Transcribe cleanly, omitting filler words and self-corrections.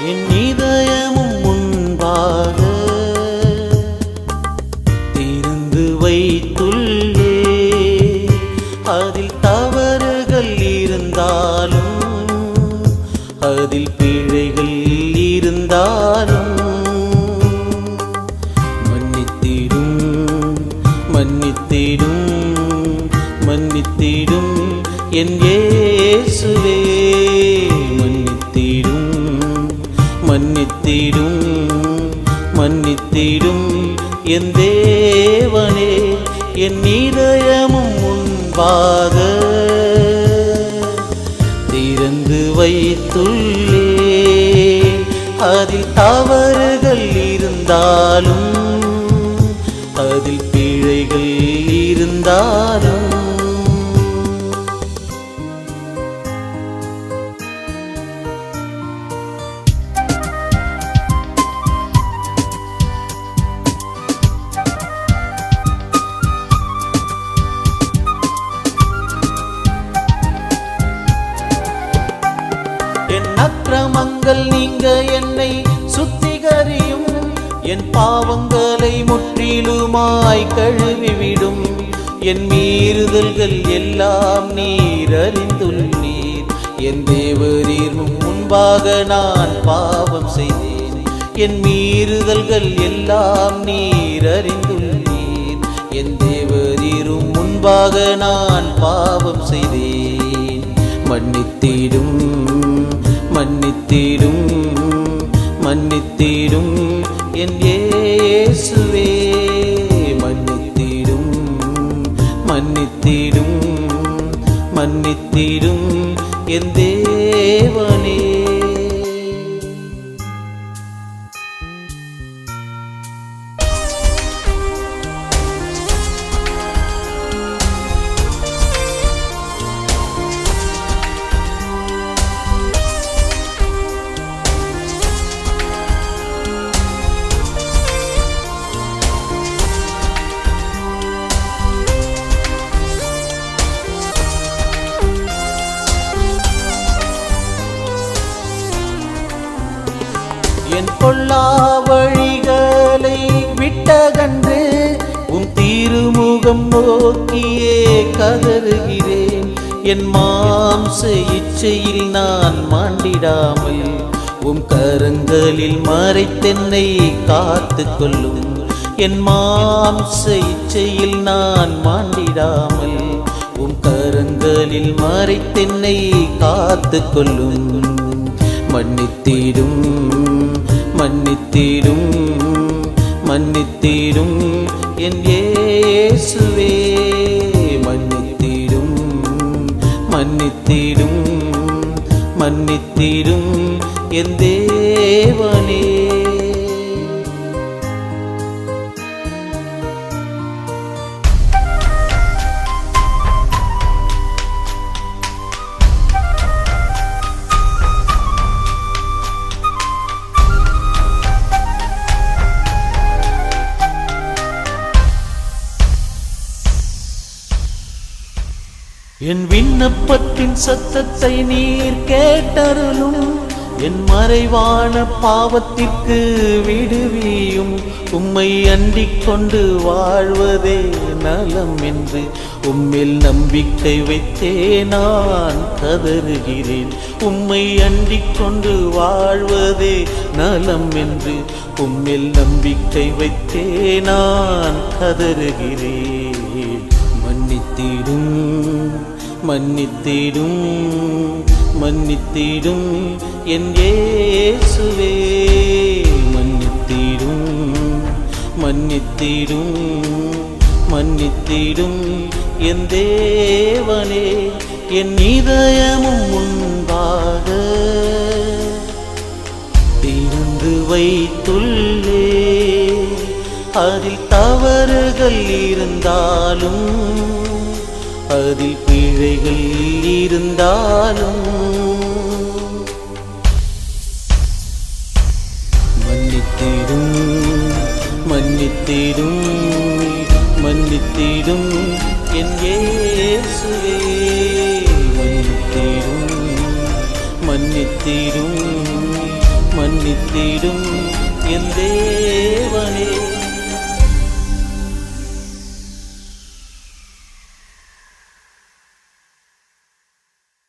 என் இதயமும் முன்பாக திறந்து வைத்துள்ளே. அதில் தவறுகள் இருந்தாலும் அதில் பிழைகள் இருந்தாலும் மன்னித்திடும் மன்னித்திடும் மன்னித்திடும் என் இயேசுவே. மன்னித்திடும் மன்னித்திடும் மன்னித்திடும் என் தேவனே. என் இதயமும் முன்பாக திறந்து வைத்துள்ளே. அதில் தவறுகள் இருந்தாலும் அதில் பிழைகள் இருந்தாலும் என் அக்கிரமங்கள் நீங்க என்னை சுத்திகரியும். என் பாவங்களை முற்றிலுமாய் கழுவிவிடும். என் மீறுதல்கள் எல்லாம் நீர் அறிந்துள்ளீர். என் தேவரீர் முன்பாக நான் பாவம் செய்தேன். என் மீறுதல்கள் எல்லாம் நீர் அறிந்துள்ளீர். என் தேவரீரும் முன்பாக நான் பாவம் செய்தேன். மன்னித்திடும் மன்னித்திடும் மன்னித்திடும் என் இயேசுவே. மன்னித்திடும் மன்னித்திடும் மன்னித்திடும் என் தேவனே. என் பொல்லா வழிகளை விட்டகன்று உம் திருமுகம் நோக்கியே கதறுகிறேன். என் மாம்ச இச்சையில் நான் மாண்டிடாமல் உம் கரங்களில் மறைத்தென்னை காத்து கொள்ளும். என் மாம்ச இச்சையில் நான் மாண்டிடாமல் உம் கரங்களில் மறைத்தென்னை காத்து கொள்ளும். மன்னித்திடும் மன்னித்திடும் மன்னித்திடும் என் இயேசுவே. மன்னித்திடும் மன்னித்திடும் மன்னித்திடும் என் தேவனே. என் விண்ணப்பத்தின் சத்தத்தை நீர் கேட்டருளும். என் மறைவான பாவத்திற்கு விடுவியும். உம்மை அண்டிக் கொண்டு வாழ்வதே நலம் என்று உம்மில் நம்பிக்கை வைத்தே நான் கதறுகிறேன். உம்மை அண்டிக் கொண்டு வாழ்வதே நலம் என்று உம்மில் நம்பிக்கை வைத்தே நான் கதறுகிறேன். மன்னித்திடும் மன்னித்திடும் மன்னித்திடும் என் இயேசுவே. மன்னித்திடும் மன்னித்திடும் மன்னித்திடும் என் தேவனே. என் இதயமும் முன்பாக திறந்து வைத்துள்ளே. அதில் தவறுகள் இருந்தாலும் அதில் பிழைகள் இருந்தாலும் மன்னித்திடும் மன்னித்திடும் மன்னித்திடும் என் இயேசுவே. மன்னித்திடும் மன்னித்திடும் மன்னித்திடும் என் தேவனே.